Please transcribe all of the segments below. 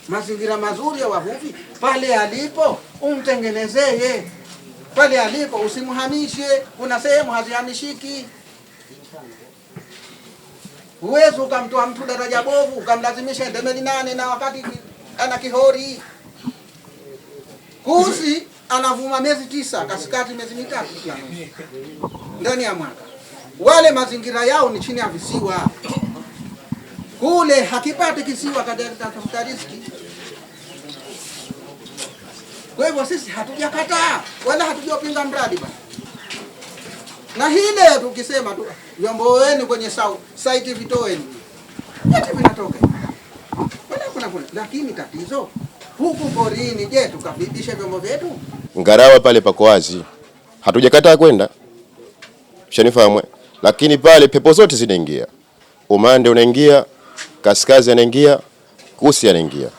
mazingira mazuri ya wavuvi pale alipo, umtengenezee pale alipo, usimhamishe. Kuna sehemu hazihamishiki. Uwezo ukamtoa mtu daraja bovu ukamlazimisha ende meli 8 na wakati ana kihori. Kusi anavuma miezi 9, kasikati miezi 3 ndani ya mwaka. Wale mazingira yao ni chini ya visiwa. Kule hakipati kisiwa katafuta riziki. Kwa hivyo sisi hatujakataa wala hatujapinga mradi bwana. Na hile tukisema tu vyombo wenu kwenye site vitoeni, yote vinatoka. Wala kuna lakini tatizo huku porini, je, tukabidisha vyombo vyetu? Ngarawa pale pako wazi. Hatujakataa kwenda. Ushanifahamu? Lakini pale pepo zote zinaingia. Umande unaingia, kaskazi anaingia, Kusi anaingia.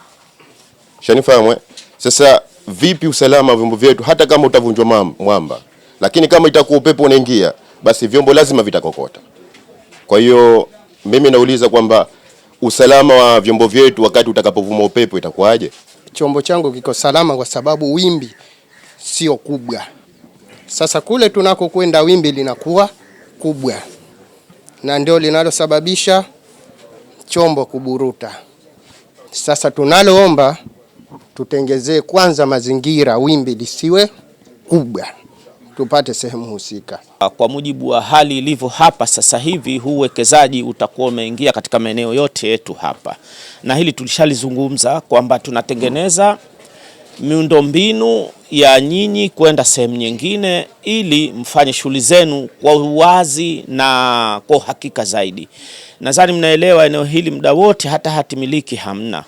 Ushanifahamu? Sasa vipi usalama wa vyombo vyetu hata kama utavunjwa mwamba? Lakini kama itakuwa upepo unaingia, basi vyombo lazima vitakokota. Kwa hiyo mimi nauliza kwamba usalama wa vyombo vyetu wakati utakapovuma upepo itakuwaje? Chombo changu kiko salama kwa sababu wimbi sio kubwa. Sasa kule tunako kwenda wimbi linakuwa kubwa, na ndio linalosababisha chombo kuburuta. Sasa tunaloomba tutengezee kwanza mazingira wimbi lisiwe kubwa, tupate sehemu husika. Kwa mujibu wa hali ilivyo hapa sasa hivi, huu uwekezaji utakuwa umeingia katika maeneo yote yetu hapa, na hili tulishalizungumza kwamba tunatengeneza miundombinu ya nyinyi kwenda sehemu nyingine ili mfanye shughuli zenu kwa uwazi na kwa uhakika zaidi. Nadhani mnaelewa eneo hili muda wote hata hati miliki hamna.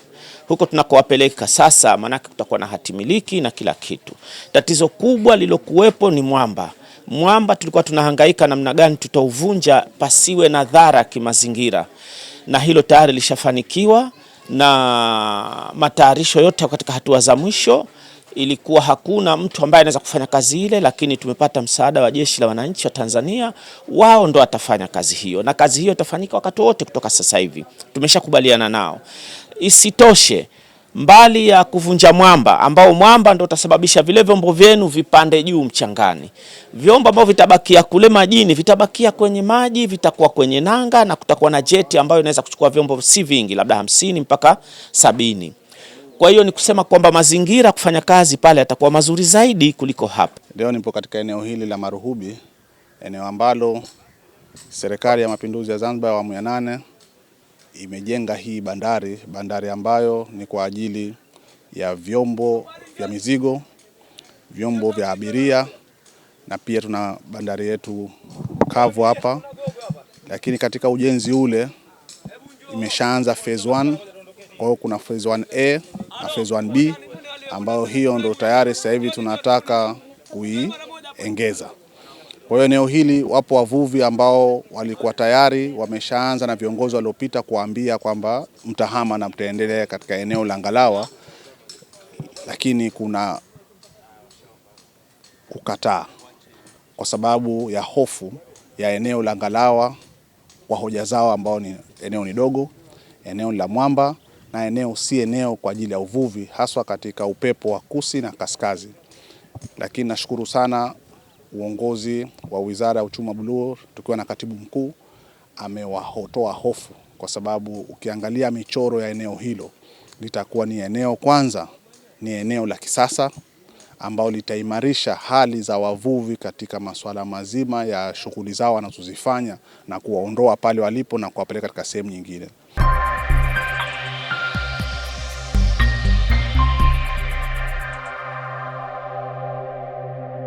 Huko tunakowapeleka sasa manake kutakuwa na hati miliki na kila kitu. Tatizo kubwa lilokuwepo ni mwamba. Mwamba tulikuwa tunahangaika namna gani tutauvunja pasiwe na dhara kimazingira. Na hilo tayari lishafanikiwa na matayarisho yote katika hatua za mwisho. Ilikuwa hakuna mtu ambaye anaweza kufanya kazi ile, lakini tumepata msaada wa Jeshi la Wananchi wa Tanzania. Wao ndo watafanya kazi hiyo, na kazi hiyo itafanyika wakati wote kutoka sasa hivi. Tumeshakubaliana nao. Isitoshe, mbali ya kuvunja mwamba ambao mwamba ndo utasababisha vile vyombo vyenu vipande juu mchangani, vyombo ambavyo vitabakia kule majini vitabakia kwenye maji, vitakuwa kwenye nanga, na kutakuwa na jeti ambayo inaweza kuchukua vyombo si vingi, labda 50 mpaka 70. Kwa hiyo ni kusema kwamba mazingira kufanya kazi pale yatakuwa mazuri zaidi kuliko hapa. Leo nipo katika eneo hili la Maruhubi, eneo ambalo Serikali ya Mapinduzi ya Zanzibar ya awamu ya 8 imejenga hii bandari ambayo ni kwa ajili ya vyombo vya mizigo, vyombo vya abiria, na pia tuna bandari yetu kavu hapa. Lakini katika ujenzi ule imeshaanza phase 1. Kwa hiyo kuna phase 1A na phase 1B ambayo hiyo ndo tayari sasa hivi tunataka kuiongeza. Kwa hiyo eneo hili wapo wavuvi ambao walikuwa tayari wameshaanza na viongozi waliopita kuambia kwamba mtahama na mtaendelea katika eneo la Ngalawa, lakini kuna kukataa kwa sababu ya hofu ya eneo la Ngalawa kwa hoja zao ambao ni eneo ni dogo, eneo la mwamba, na eneo si eneo kwa ajili ya uvuvi haswa katika upepo wa Kusi na kaskazi. Lakini nashukuru sana uongozi wa Wizara ya Uchumi wa Buluu tukiwa na Katibu Mkuu amewahotoa hofu, kwa sababu ukiangalia michoro ya eneo hilo litakuwa ni eneo, kwanza ni eneo la kisasa ambao litaimarisha hali za wavuvi katika masuala mazima ya shughuli zao wanazozifanya na kuwaondoa pale walipo na kuwapeleka katika sehemu nyingine.